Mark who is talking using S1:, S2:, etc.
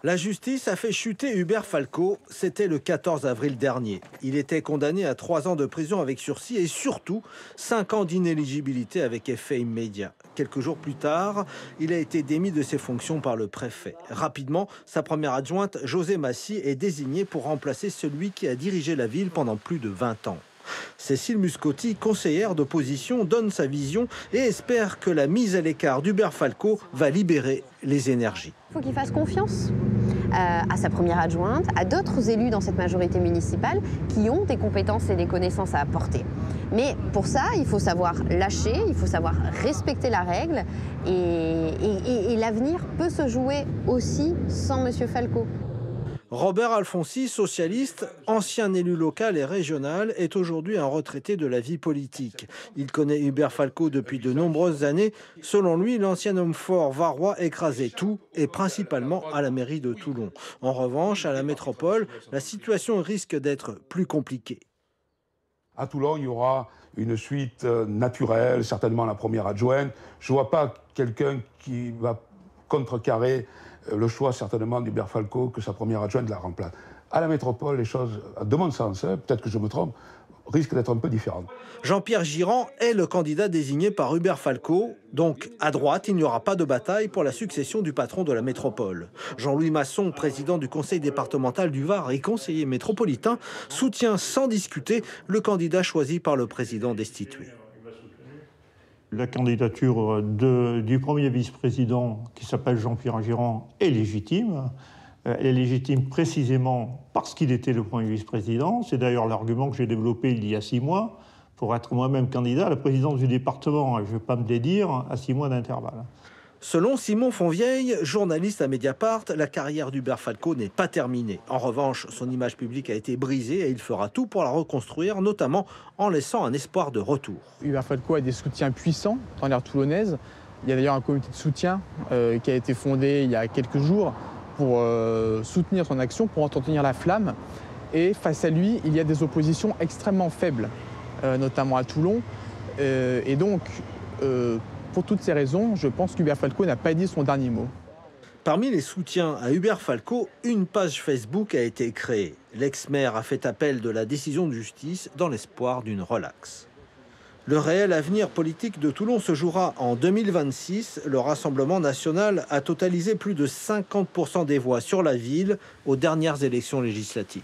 S1: La justice a fait chuter Hubert Falco, c'était le 14 avril dernier. Il était condamné à 3 ans de prison avec sursis et surtout 5 ans d'inéligibilité avec effet immédiat. Quelques jours plus tard, il a été démis de ses fonctions par le préfet. Rapidement, sa première adjointe, José Massy, est désignée pour remplacer celui qui a dirigé la ville pendant plus de 20 ans. Cécile Muscotti, conseillère d'opposition, donne sa vision et espère que la mise à l'écart d'Hubert Falco va libérer les énergies.
S2: Il faut qu'il fasse confiance à sa première adjointe, à d'autres élus dans cette majorité municipale qui ont des compétences et des connaissances à apporter. Mais pour ça, il faut savoir lâcher, il faut savoir respecter la règle et l'avenir peut se jouer aussi sans M. Falco.
S1: Robert Alfonsi, socialiste, ancien élu local et régional, est aujourd'hui un retraité de la vie politique. Il connaît Hubert Falco depuis de nombreuses années. Selon lui, l'ancien homme fort varois écrasait tout, et principalement à la mairie de Toulon. En revanche, à la métropole, la situation risque d'être plus compliquée.
S3: À Toulon, il y aura une suite naturelle, certainement la première adjointe. Je ne vois pas quelqu'un qui va contrecarrer le choix certainement d'Hubert Falco que sa première adjointe la remplace. À la métropole, les choses, de mon sens, peut-être que je me trompe, risquent d'être un peu différentes.
S1: Jean-Pierre Girand est le candidat désigné par Hubert Falco. Donc, à droite, il n'y aura pas de bataille pour la succession du patron de la métropole. Jean-Louis Masson, président du conseil départemental du Var et conseiller métropolitain, soutient sans discuter le candidat choisi par le président destitué.
S4: La candidature du premier vice-président, qui s'appelle Jean-Pierre Girand, est légitime. Elle est légitime précisément parce qu'il était le premier vice-président. C'est d'ailleurs l'argument que j'ai développé il y a 6 mois pour être moi-même candidat à la présidence du département. Je ne vais pas me dédire à 6 mois d'intervalle.
S1: Selon Simon Fonvieille, journaliste à Mediapart, la carrière d'Hubert Falco n'est pas terminée. En revanche, son image publique a été brisée et il fera tout pour la reconstruire, notamment en laissant un espoir de retour.
S5: Hubert Falco a des soutiens puissants dans l'aire toulonnaise. Il y a d'ailleurs un comité de soutien qui a été fondé il y a quelques jours pour soutenir son action, pour entretenir la flamme. Et face à lui, il y a des oppositions extrêmement faibles, notamment à Toulon. Et donc, pour toutes ces raisons, je pense qu'Hubert Falco n'a pas dit son dernier mot.
S1: Parmi les soutiens à Hubert Falco, une page Facebook a été créée. L'ex-maire a fait appel de la décision de justice dans l'espoir d'une relaxe. Le réel avenir politique de Toulon se jouera en 2026. Le Rassemblement national a totalisé plus de 50% des voix sur la ville aux dernières élections législatives.